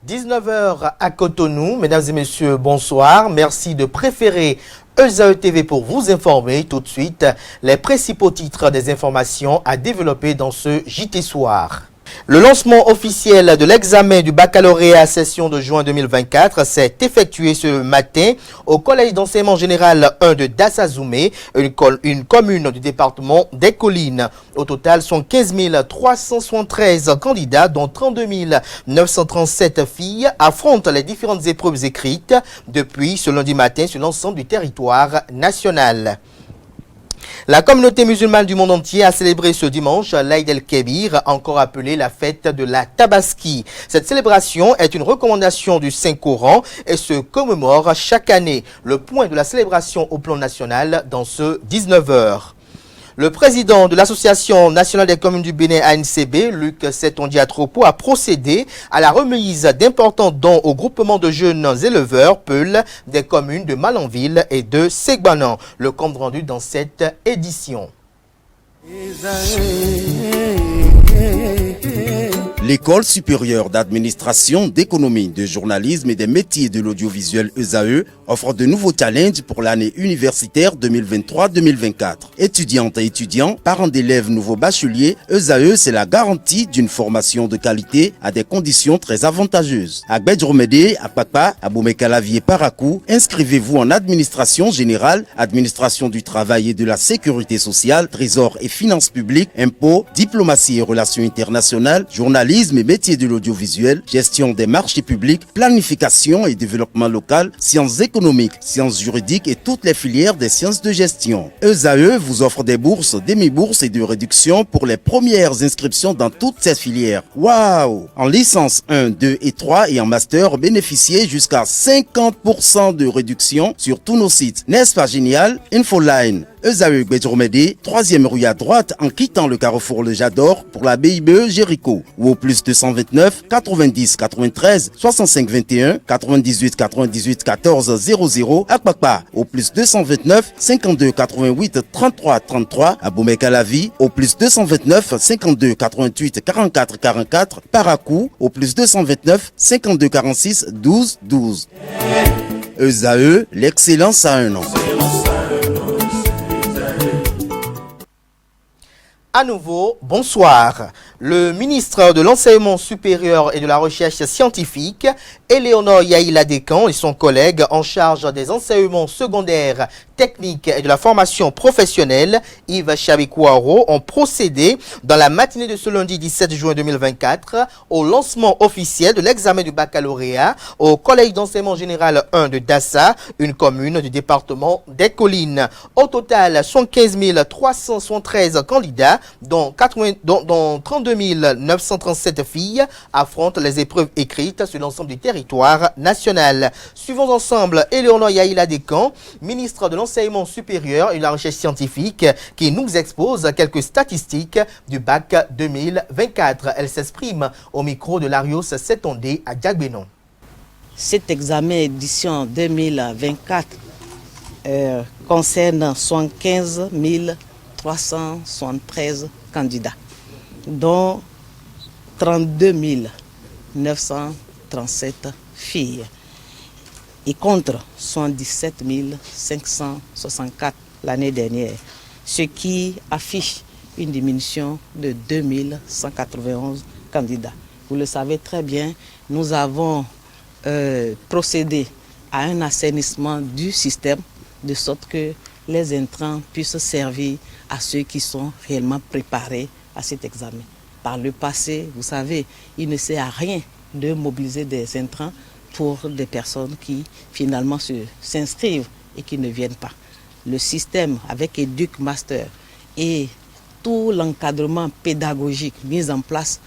19h à Cotonou. Mesdames et messieurs, bonsoir. Merci de préférer ESAE TV pour vous informer. Tout de suite, les principaux titres des informations à développer dans ce JT Soir. Le lancement officiel de l'examen du baccalauréat session de juin 2024 s'est effectué ce matin au Collège d'enseignement général 1 de Dassazoumé, une commune du département des Collines. Au total, sont 15 373 candidats, dont 32 937 filles, affrontent les différentes épreuves écrites depuis ce lundi matin sur l'ensemble du territoire national. La communauté musulmane du monde entier a célébré ce dimanche l'Aïd el-Kébir, encore appelée la fête de la Tabaski. Cette célébration est une recommandation du Saint-Coran et se commémore chaque année. Le point de la célébration au plan national dans ce 19h. Le président de l'Association nationale des communes du Bénin ANCB, Luc Setondiatropo, a procédé à la remise d'importants dons au groupement de jeunes éleveurs Peul des communes de Malanville et de Segbanan. Le compte rendu dans cette édition. L'École supérieure d'administration, d'économie, de journalisme et des métiers de l'audiovisuel ESAE offre de nouveaux challenges pour l'année universitaire 2023-2024. Étudiantes et étudiants, parents d'élèves nouveaux bacheliers, ESAE, c'est la garantie d'une formation de qualité à des conditions très avantageuses. À Gbedjromede, à Papa, à Boumekalavi et Parakou, inscrivez-vous en administration générale, administration du travail et de la sécurité sociale, trésor et finances publiques, impôts, diplomatie et relations internationales, journalisme et métiers de l'audiovisuel, gestion des marchés publics, planification et développement local, sciences économiques, sciences juridiques et toutes les filières des sciences de gestion. ESAE vous offre des bourses, demi-bourses et de réductions pour les premières inscriptions dans toutes ces filières. Waouh! En licence 1, 2 et 3 et en master, bénéficiez jusqu'à 50% de réduction sur tous nos sites. N'est-ce pas génial? Infoline. ESAE Gbedjromede, 3e rue à droite en quittant le carrefour Le Jador pour la BIBE Jéricho ou au plus 229 90 93 65 21 98 98 14 00 à Kpakpa au plus 229 52 88 33 33 à Boumekalavi au plus 229 52 88 44 44 Parakou au plus 229 52 46 12 12. ESAE, l'excellence à un nom. À nouveau, bonsoir. Le ministre de l'Enseignement supérieur et de la Recherche scientifique, Éléonore Yaïla Descamps, et son collègue en charge des enseignements secondaires, techniques et de la formation professionnelle, Yves Chabikouaro, ont procédé dans la matinée de ce lundi 17 juin 2024 au lancement officiel de l'examen du baccalauréat au Collège d'enseignement général 1 de Dassa, une commune du département des Collines. Au total, 75 373 candidats, dont 32 937 filles, affrontent les épreuves écrites sur l'ensemble du territoire national. Suivons ensemble Éléonore Yaïla Descamps, ministre de l'Enseignement supérieur et de la Recherche scientifique, qui nous expose quelques statistiques du bac 2024. Elle s'exprime au micro de Larios Setondé à Diagbenon. Cet examen édition 2024 concerne 75 373 candidats, dont 32 937 filles et contre 77 564 l'année dernière, ce qui affiche une diminution de 2191 candidats. Vous le savez très bien, nous avons procédé à un assainissement du système de sorte que les intrants puissent servir à ceux qui sont réellement préparés à cet examen. Par le passé, vous savez, il ne sert à rien de mobiliser des intrants pour des personnes qui finalement s'inscrivent et qui ne viennent pas. Le système avec EducMaster et tout l'encadrement pédagogique mis en place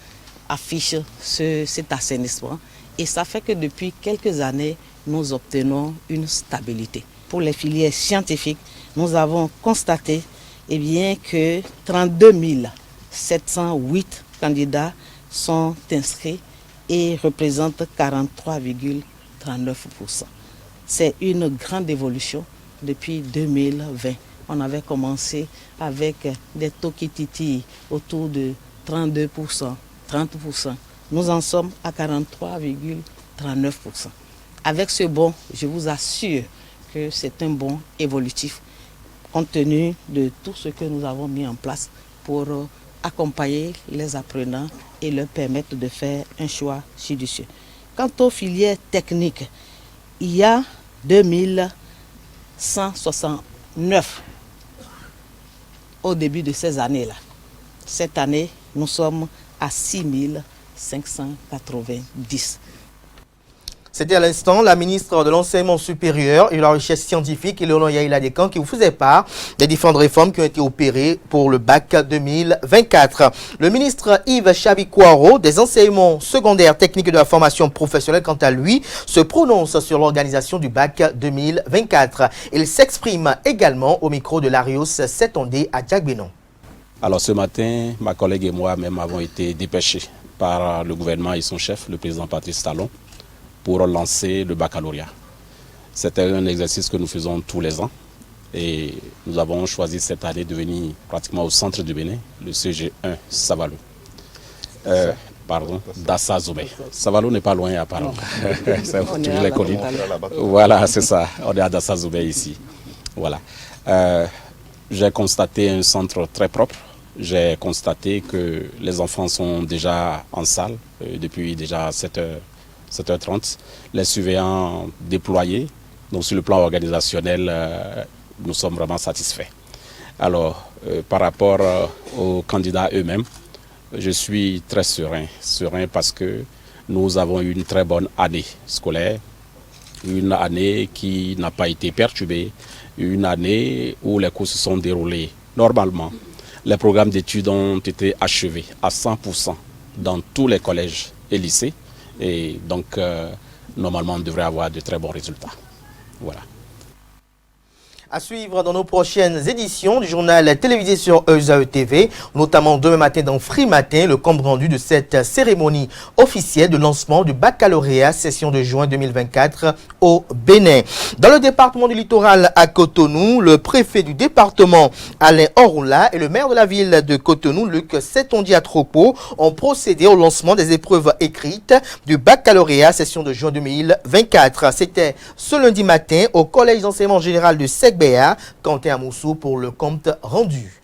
affiche cet assainissement et ça fait que depuis quelques années, nous obtenons une stabilité. Pour les filières scientifiques, nous avons constaté que 32 708 candidats sont inscrits et représentent 43,39%. C'est une grande évolution depuis 2020. On avait commencé avec des taux qui titillent autour de 32%, 30%. Nous en sommes à 43,39%. 39%. Avec ce bond, je vous assure que c'est un bond évolutif compte tenu de tout ce que nous avons mis en place pour accompagner les apprenants et leur permettre de faire un choix judicieux. Quant aux filières techniques, il y a 2169 au début de ces années-là. Cette année, nous sommes à 6590. C'était à l'instant la ministre de l'Enseignement supérieur et de la Recherche scientifique, Eleonore Yaïla Dekan, qui vous faisait part des différentes réformes qui ont été opérées pour le bac 2024. Le ministre Yves Chabi-Kouaro des enseignements secondaires techniques et de la formation professionnelle, quant à lui, se prononce sur l'organisation du bac 2024. Il s'exprime également au micro de l'Arios Setondé à Djagbenon. Alors ce matin, ma collègue et moi-même avons été dépêchés par le gouvernement et son chef, le président Patrice Talon, pour lancer le baccalauréat. C'était un exercice que nous faisons tous les ans et nous avons choisi cette année de venir pratiquement au centre du Bénin, le CG1 Savalo. Dassa Zoubé. Savalo n'est pas loin apparemment. Tu l'as connu. Voilà, c'est ça. On est à Dassa Zoubé ici. Voilà. J'ai constaté un centre très propre. J'ai constaté que les enfants sont déjà en salle depuis déjà 7h30, les surveillants déployés. Donc sur le plan organisationnel, nous sommes vraiment satisfaits. Alors, par rapport aux candidats eux-mêmes, je suis très serein parce que nous avons eu une très bonne année scolaire, une année qui n'a pas été perturbée, une année où les cours se sont déroulés normalement. Les programmes d'études ont été achevés à 100% dans tous les collèges et lycées. Et donc, normalement, on devrait avoir de très bons résultats. Voilà. À suivre dans nos prochaines éditions du journal télévisé sur ESAE TV, notamment demain matin dans Free Matin, le compte rendu de cette cérémonie officielle de lancement du baccalauréat session de juin 2024 au Bénin. Dans le département du littoral à Cotonou, le préfet du département Alain Orula et le maire de la ville de Cotonou, Luc Setondia-Tropo, ont procédé au lancement des épreuves écrites du baccalauréat session de juin 2024. C'était ce lundi matin au collège d'enseignement général de Segbe, Quentin Amoussou pour le compte rendu.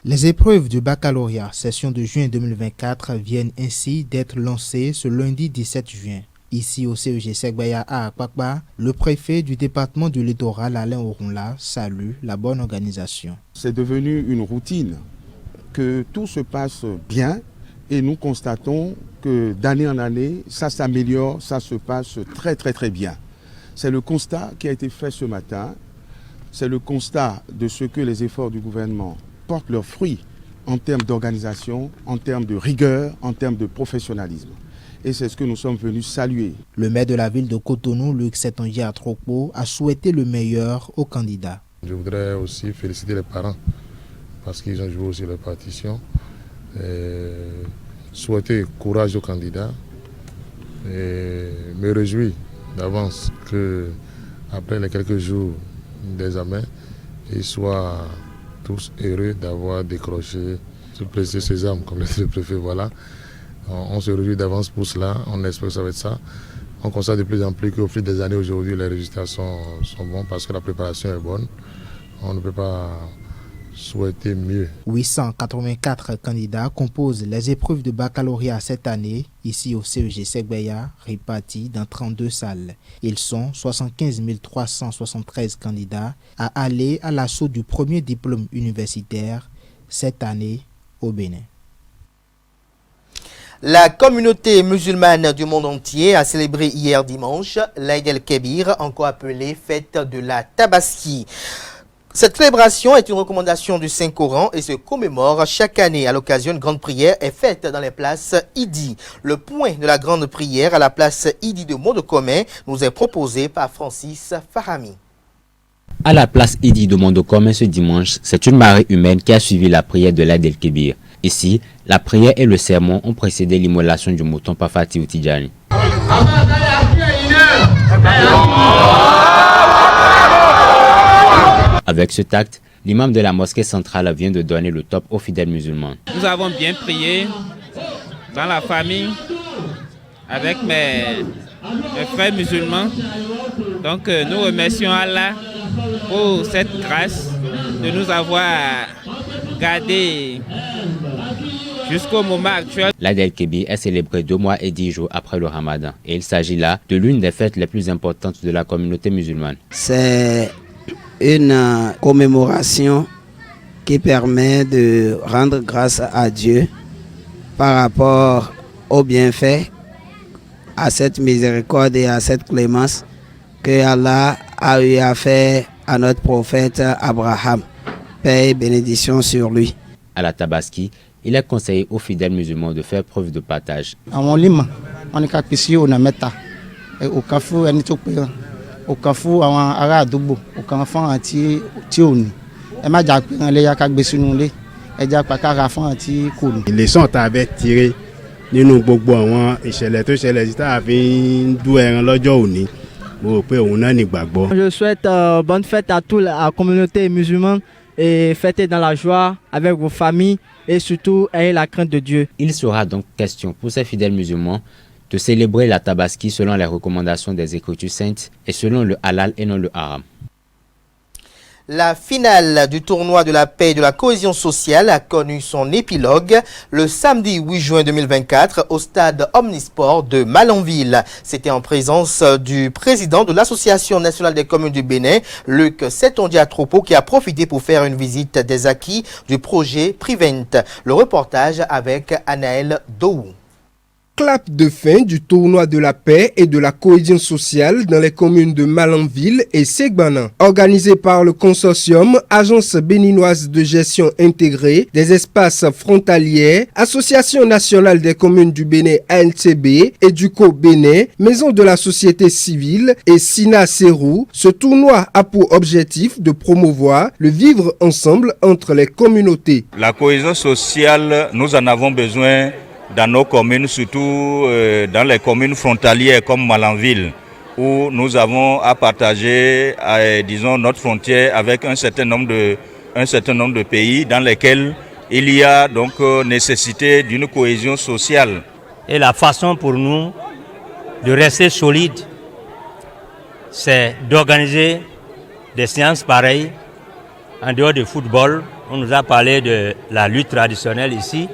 Les épreuves du baccalauréat session de juin 2024 viennent ainsi d'être lancées ce lundi 17 juin. Ici au CEG Segbaya à Akpakpa, le préfet du département du littoral Alain Orunla salue la bonne organisation. C'est devenu une routine que tout se passe bien et nous constatons que d'année en année, ça s'améliore, ça se passe très bien. C'est le constat qui a été fait ce matin, c'est le constat de ce que les efforts du gouvernement portent leurs fruits en termes d'organisation, en termes de rigueur, en termes de professionnalisme. Et c'est ce que nous sommes venus saluer. Le maire de la ville de Cotonou, Luc Setondia-Tropo, a souhaité le meilleur aux candidats. Je voudrais aussi féliciter les parents parce qu'ils ont joué aussi leur partition. Souhaiter courage aux candidats et me réjouir d'avance qu'après les quelques jours d'examen, ils soient tous heureux d'avoir décroché ce précieux sésame, comme le dit le préfet. Voilà. On se réjouit d'avance pour cela, on espère que ça va être ça. On constate de plus en plus qu'au fil des années aujourd'hui, les résultats sont bons parce que la préparation est bonne. On ne peut pas souhaiter mieux. 884 candidats composent les épreuves de baccalauréat cette année, ici au CEG Segbeya, répartis dans 32 salles. Ils sont 75 373 candidats à aller à l'assaut du premier diplôme universitaire cette année au Bénin. La communauté musulmane du monde entier a célébré hier dimanche l'Aïd el-Kébir, encore appelée fête de la Tabaski. Cette célébration est une recommandation du Saint-Coran et se commémore chaque année. À l'occasion, une grande prière est faite dans les places Idi. Le point de la grande prière à la place Idi de Monde Commun nous est proposé par Francis Fahami. À la place Idi de Monde Commun ce dimanche, c'est une marée humaine qui a suivi la prière de l'Aïd el-Kébir. Ici, la prière et le sermon ont précédé l'immolation du mouton Pafati ou Tidjani. Avec ce tact, l'imam de la mosquée centrale vient de donner le top aux fidèles musulmans. Nous avons bien prié dans la famille avec mes frères musulmans. Donc nous remercions Allah pour cette grâce de nous avoir gardés jusqu'au moment actuel. L'Aïd el-Kébir est célébré 2 mois et 10 jours après le Ramadan et il s'agit là de l'une des fêtes les plus importantes de la communauté musulmane. C'est une commémoration qui permet de rendre grâce à Dieu par rapport aux bienfaits, à cette miséricorde et à cette clémence que Allah a eu à faire à notre prophète Abraham. Paix et bénédiction sur lui. À la Tabaski, il est conseillé aux fidèles musulmans de faire preuve de partage. Les leçons avaient tiré nínú gbogbo àwọn ìṣẹ̀lẹ̀ tó ṣẹlẹ̀ sí tá a fi ń dú ẹran lọ́jọ́ òní mo rò pé òun náà nígbàgbọ́. Je souhaite bonne fête à toute la communauté musulmane et fêtez dans la joie avec vos familles et surtout ayez la crainte de Dieu. Il sera donc question pour ces fidèles musulmans de célébrer la Tabaski selon les recommandations des Écritures saintes et selon le halal et non le haram. La finale du tournoi de la paix et de la cohésion sociale a connu son épilogue le samedi 8 juin 2024 au stade Omnisport de Malanville. C'était en présence du président de l'Association nationale des communes du Bénin, Luc Setondia-Tropo, qui a profité pour faire une visite des acquis du projet Prevent. Le reportage avec Anaël Dou. Clap de fin du tournoi de la paix et de la cohésion sociale dans les communes de Malanville et Segbana. Organisé par le consortium Agence béninoise de gestion intégrée des espaces frontaliers, Association nationale des communes du Bénin ANCB, Educo Bénin, Maison de la société civile et Sina Serou, ce tournoi a pour objectif de promouvoir le vivre ensemble entre les communautés. La cohésion sociale, nous en avons besoin dans nos communes, surtout dans les communes frontalières comme Malanville, où nous avons à partager, disons, notre frontière avec un certain nombre de pays dans lesquels il y a donc nécessité d'une cohésion sociale. Et la façon pour nous de rester solides, c'est d'organiser des séances pareilles en dehors du football. On nous a parlé de la lutte traditionnelle ici.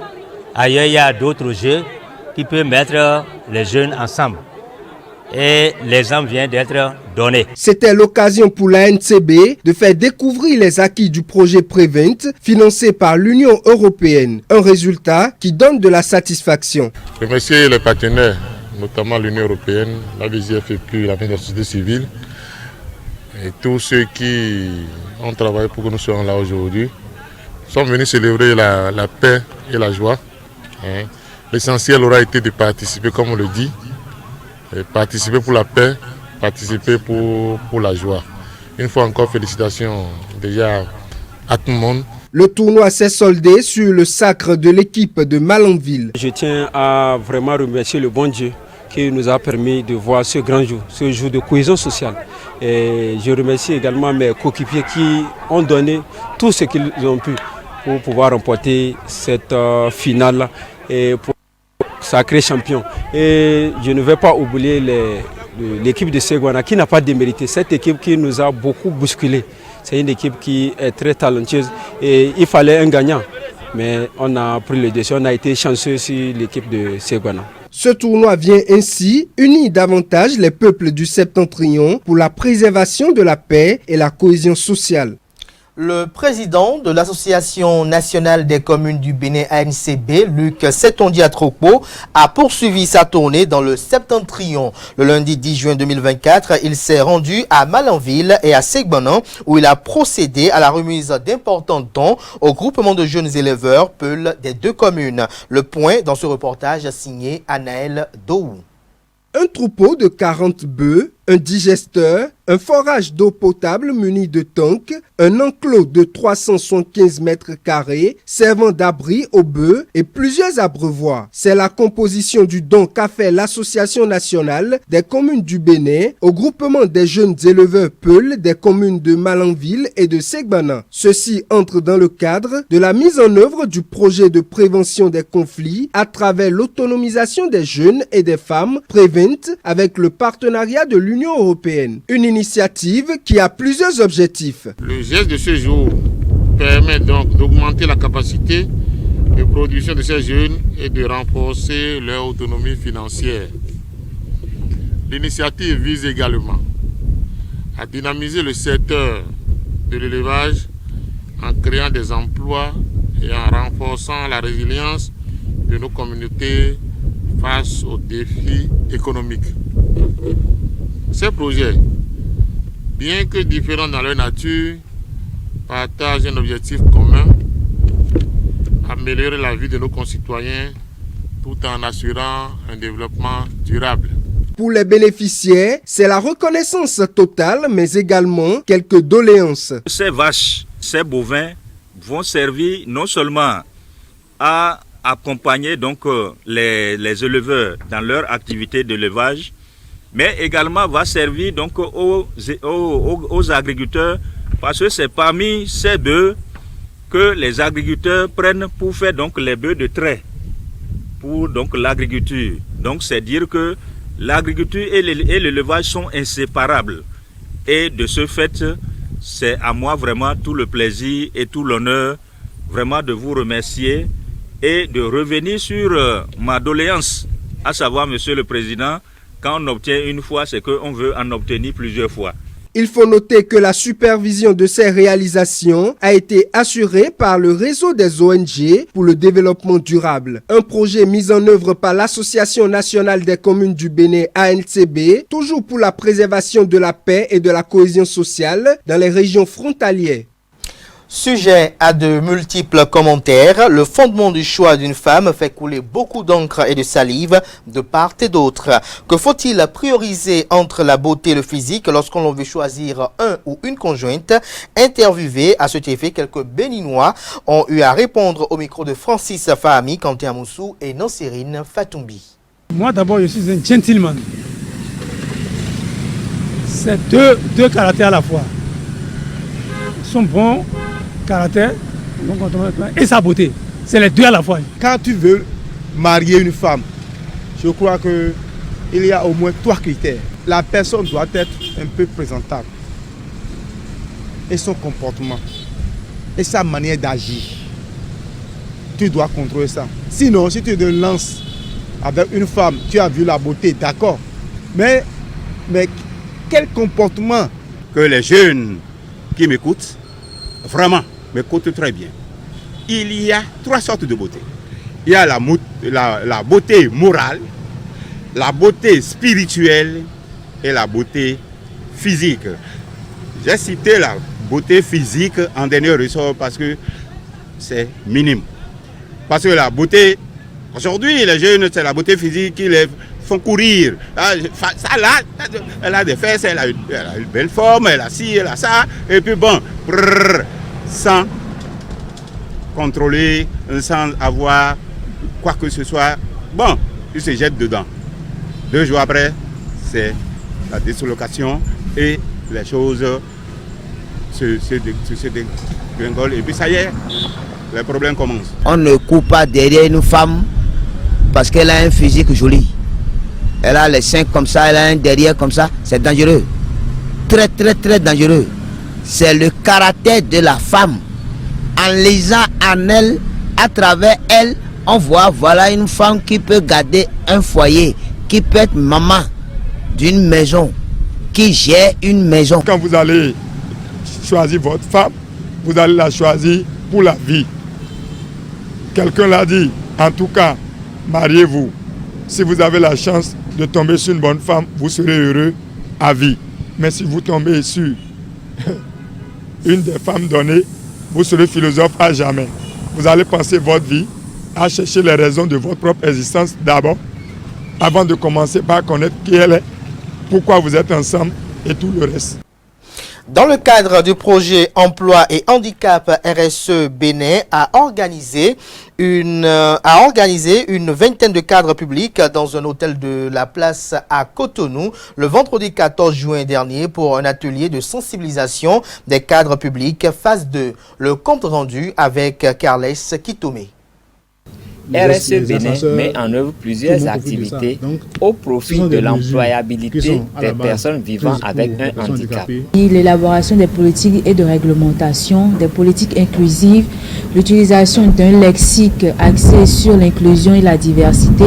Ailleurs, il y a d'autres jeux qui peuvent mettre les jeunes ensemble. Et l'exemple vient d'être donné. C'était l'occasion pour la NCB de faire découvrir les acquis du projet Prevent financé par l'Union européenne. Un résultat qui donne de la satisfaction. Remercier les partenaires, notamment l'Union européenne, la DGFEQ, la société civile et tous ceux qui ont travaillé pour que nous soyons là aujourd'hui. Nous sommes venus célébrer la paix et la joie. L'essentiel aura été de participer, comme on le dit, participer pour la paix, participer pour la joie. Une fois encore, félicitations déjà à tout le monde. Le tournoi s'est soldé sur le sacre de l'équipe de Malanville. Je tiens à vraiment remercier le bon Dieu qui nous a permis de voir ce grand jour, ce jour de cohésion sociale. Et je remercie également mes coéquipiers qui ont donné tout ce qu'ils ont pu pour pouvoir remporter cette finale et pour sacré champion. Et je ne vais pas oublier l'équipe de Segbana qui n'a pas démérité. Cette équipe qui nous a beaucoup bousculé. C'est une équipe qui est très talentueuse et il fallait un gagnant. Mais on a pris le dessus, on a été chanceux sur l'équipe de Segbana. Ce tournoi vient ainsi unir davantage les peuples du Septentrion pour la préservation de la paix et la cohésion sociale. Le président de l'Association nationale des communes du Bénin ANCB, Luc Setondia-Tropo, a poursuivi sa tournée dans le Septentrion. Le lundi 10 juin 2024, il s'est rendu à Malanville et à Segbana où il a procédé à la remise d'importants dons au groupement de jeunes éleveurs Peul des deux communes. Le point dans ce reportage signé Anaël Dou. Un troupeau de 40 bœufs, un digesteur, un forage d'eau potable muni de tanks, un enclos de 375 mètres carrés servant d'abri aux bœufs et plusieurs abreuvoirs. C'est la composition du don qu'a fait l'Association nationale des communes du Bénin au groupement des jeunes éleveurs Peul des communes de Malanville et de Segbana. Ceci entre dans le cadre de la mise en œuvre du projet de prévention des conflits à travers l'autonomisation des jeunes et des femmes Prevent avec le partenariat de l'Union européenne. Une initiative qui a plusieurs objectifs. Le geste de ce jour permet donc d'augmenter la capacité de production de ces jeunes et de renforcer leur autonomie financière. L'initiative vise également à dynamiser le secteur de l'élevage en créant des emplois et en renforçant la résilience de nos communautés face aux défis économiques. Ces projets, bien que différents dans leur nature, partagent un objectif commun, améliorer la vie de nos concitoyens tout en assurant un développement durable. Pour les bénéficiaires, c'est la reconnaissance totale, mais également quelques doléances. Ces vaches, ces bovins vont servir non seulement à accompagner donc les éleveurs dans leur activité d'élevage, mais également va servir donc aux agriculteurs, parce que c'est parmi ces bœufs que les agriculteurs prennent pour faire donc les bœufs de trait pour donc l'agriculture. Donc c'est dire que l'agriculture et l'élevage sont inséparables. Et de ce fait, c'est à moi vraiment tout le plaisir et tout l'honneur vraiment de vous remercier et de revenir sur ma doléance, à savoir, Monsieur le Président, quand on obtient une fois, c'est qu'on veut en obtenir plusieurs fois. Il faut noter que la supervision de ces réalisations a été assurée par le réseau des ONG pour le développement durable. Un projet mis en œuvre par l'Association nationale des communes du Bénin ANCB, toujours pour la préservation de la paix et de la cohésion sociale dans les régions frontalières. Sujet à de multiples commentaires, le fondement du choix d'une femme fait couler beaucoup d'encre et de salive de part et d'autre. Que faut-il prioriser entre la beauté et le physique lorsqu'on veut choisir un ou une conjointe? Interviewés à cet effet, quelques Béninois ont eu à répondre au micro de Francis Fahami, Kanté Amoussou et Nancérine Fatoumbi. Moi d'abord, je suis un gentleman. C'est deux caractères à la fois. Ils sont bons caractère et sa beauté. C'est les deux à la fois. Quand tu veux marier une femme, je crois qu'il y a au moins 3 critères. La personne doit être un peu présentable. Et son comportement. Et sa manière d'agir. Tu dois contrôler ça. Sinon, si tu te lances avec une femme, tu as vu la beauté, d'accord. Mais quel comportement? Que les jeunes qui m'écoutent, vraiment, m'écoutent très bien. Il y a 3 sortes de beauté. Il y a la beauté morale, la beauté spirituelle et la beauté physique. J'ai cité la beauté physique en dernier ressort parce que c'est minime. Parce que la beauté, aujourd'hui, les jeunes, c'est la beauté physique qui les font courir. Ça là, elle a des fesses, elle a une belle forme, elle a ci, elle a ça, et puis bon, sans contrôler, sans avoir quoi que ce soit, bon, il se jette dedans. 2 jours après, c'est la dislocation et les choses se dégringolent et puis ça y est, les problèmes commencent. On ne coupe pas derrière une femme parce qu'elle a un physique joli. Elle a les seins comme ça, elle a un derrière comme ça, c'est dangereux. Très très très dangereux. C'est le caractère de la femme. En lisant en elle, à travers elle, on voit voilà une femme qui peut garder un foyer, qui peut être maman d'une maison, qui gère une maison. Quand vous allez choisir votre femme, vous allez la choisir pour la vie. Quelqu'un l'a dit, en tout cas, mariez-vous. Si vous avez la chance de tomber sur une bonne femme, vous serez heureux à vie. Mais si vous tombez sur une des femmes données, vous serez philosophe à jamais. Vous allez passer votre vie à chercher les raisons de votre propre existence d'abord, avant de commencer par connaître qui elle est pourquoi vous êtes ensemble et tout le reste. Dans le cadre du projet Emploi et Handicap, RSE Bénin a organisé une vingtaine de cadres publics dans un hôtel de la place à Cotonou le vendredi 14 juin dernier pour un atelier de sensibilisation des cadres publics phase 2. Le compte rendu avec Carles Kitome. RSE Bénin met en œuvre plusieurs activités au profit de l'employabilité des personnes vivant avec un handicap. L'élaboration des politiques et de réglementation, des politiques inclusives, l'utilisation d'un lexique axé sur l'inclusion et la diversité,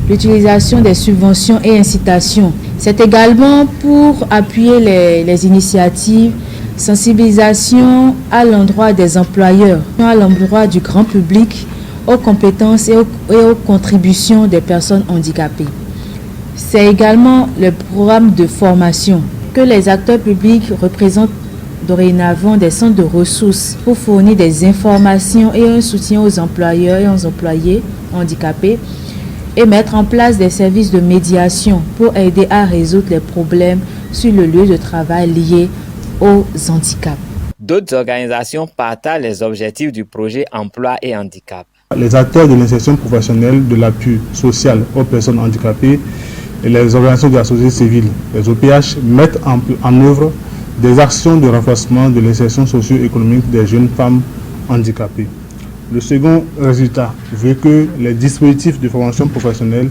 l'utilisation des subventions et incitations. C'est également pour appuyer les initiatives, sensibilisation à l'endroit des employeurs, à l'endroit du grand public, aux compétences et aux contributions des personnes handicapées. C'est également le programme de formation que les acteurs publics représentent dorénavant des centres de ressources pour fournir des informations et un soutien aux employeurs et aux employés handicapés et mettre en place des services de médiation pour aider à résoudre les problèmes sur le lieu de travail liés aux handicaps. D'autres organisations partagent les objectifs du projet Emploi et Handicap. Les acteurs de l'insertion professionnelle, de l'appui social aux personnes handicapées et les organisations de la société civile, les OPH, mettent en œuvre des actions de renforcement de l'insertion socio-économique des jeunes femmes handicapées. Le second résultat veut que les dispositifs de formation professionnelle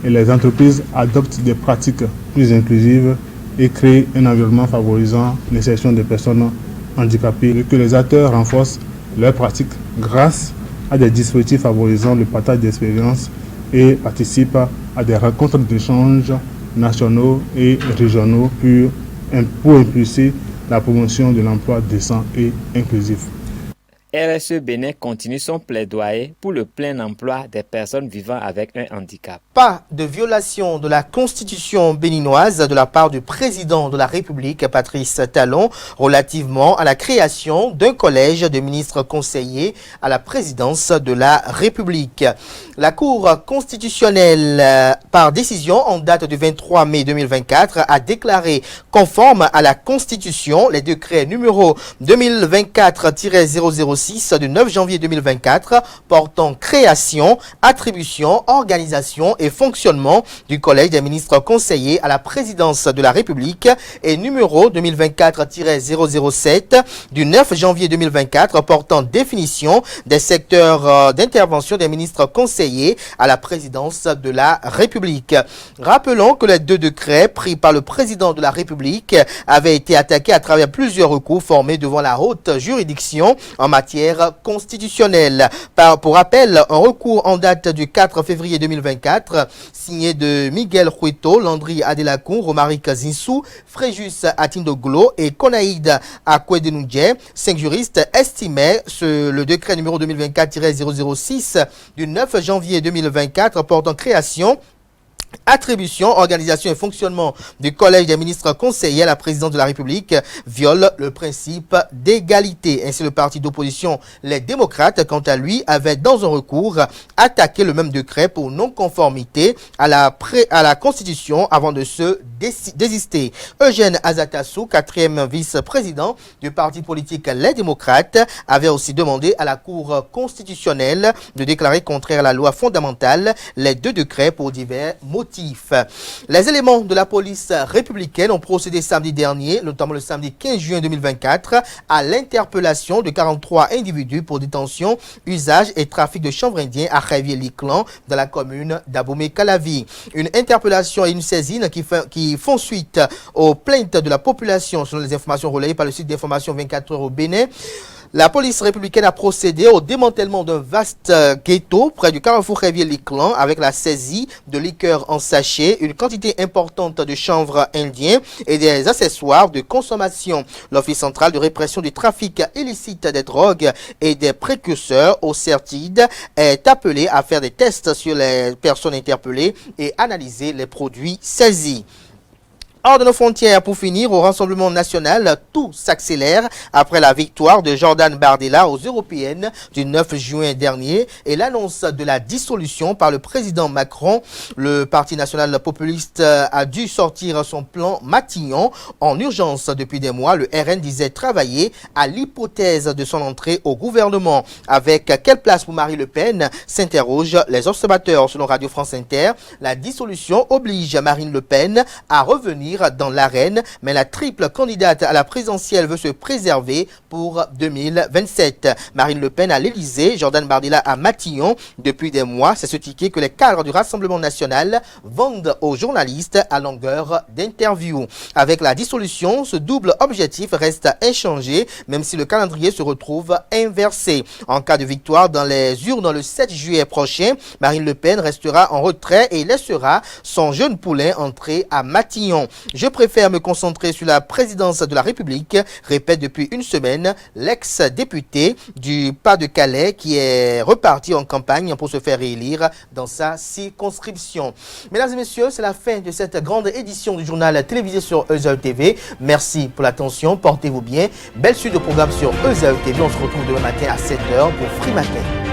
et les entreprises adoptent des pratiques plus inclusives et créent un environnement favorisant l'insertion des personnes handicapées, et que les acteurs renforcent leurs pratiques grâce à des dispositifs favorisant le partage d'expériences et participent à des rencontres d'échange nationaux et régionaux pour impulser la promotion de l'emploi décent et inclusif. RSE Bénin continue son plaidoyer pour le plein emploi des personnes vivant avec un handicap. Pas de violation de la constitution béninoise de la part du président de la République, Patrice Talon, relativement à la création d'un collège de ministres conseillers à la présidence de la République. La Cour constitutionnelle, par décision en date du 23 mai 2024, a déclaré conforme à la Constitution les décrets numéro 2024-006 du 9 janvier 2024 portant création, attribution, organisation et fonctionnement du Collège des ministres conseillers à la présidence de la République et numéro 2024-007 du 9 janvier 2024 portant définition des secteurs d'intervention des ministres conseillers à la présidence de la République. Rappelons que les deux décrets pris par le président de la République avaient été attaqués à travers plusieurs recours formés devant la haute juridiction en matière constitutionnelle. Pour rappel, un recours en date du 4 février 2024, signé de Miguel Hueto, Landry Adelacour, Romaric Zinsou, Fréjus Atindoglo et Konaïd Akwedenoudje, 5 juristes estimaient le décret numéro 2024-006 du 9 janvier 2024 portant création, attribution, organisation et fonctionnement du Collège des ministres conseillers à la présidence de la République viole le principe d'égalité. Ainsi, le parti d'opposition, les démocrates, quant à lui, avait dans un recours attaqué le même décret pour non-conformité à la Constitution avant de se désister. Eugène Azatassou, 4e vice-président du parti politique Les Démocrates, avait aussi demandé à la Cour constitutionnelle de déclarer contraire à la loi fondamentale les deux décrets pour divers motifs. Les éléments de la police républicaine ont procédé samedi dernier, notamment le samedi 15 juin 2024, à l'interpellation de 43 individus pour détention, usage et trafic de chanvre indien à Révier-Liclan dans la commune d'Abomey-Calavi. Une interpellation et une saisine qui font suite aux plaintes de la population selon les informations relayées par le site d'information 24 heures au Bénin. La police républicaine a procédé au démantèlement d'un vaste ghetto près du carrefour Révier-Liclan avec la saisie de liqueurs en sachet, une quantité importante de chanvre indien et des accessoires de consommation. L'Office central de répression du trafic illicite des drogues et des précurseurs au CERTID est appelé à faire des tests sur les personnes interpellées et analyser les produits saisis. hors de nos frontières, pour finir, au Rassemblement national, tout s'accélère après la victoire de Jordan Bardella aux Européennes du 9 juin dernier et l'annonce de la dissolution par le président Macron. Le Parti national populiste a dû sortir son plan Matignon en urgence depuis des mois. Le RN disait travailler à l'hypothèse de son entrée au gouvernement. Avec quelle place pour Marine Le Pen, s'interrogent les observateurs. Selon Radio France Inter, la dissolution oblige Marine Le Pen à revenir dans l'arène, mais la triple candidate à la présidentielle veut se préserver pour 2027. Marine Le Pen à l'Élysée, Jordan Bardella à Matignon. Depuis des mois, c'est ce ticket que les cadres du Rassemblement national vendent aux journalistes à longueur d'interview. Avec la dissolution, ce double objectif reste inchangé, même si le calendrier se retrouve inversé. En cas de victoire dans les urnes le 7 juillet prochain, Marine Le Pen restera en retrait et laissera son jeune poulain entrer à Matignon. Je préfère me concentrer sur la présidence de la République, répète depuis une semaine l'ex-député du Pas-de-Calais qui est reparti en campagne pour se faire réélire dans sa circonscription. Mesdames et messieurs, c'est la fin de cette grande édition du journal télévisé sur EZAE TV. Merci pour l'attention, portez-vous bien. Belle suite de programmes sur EZAE TV. On se retrouve demain matin à 7h pour Free Matin.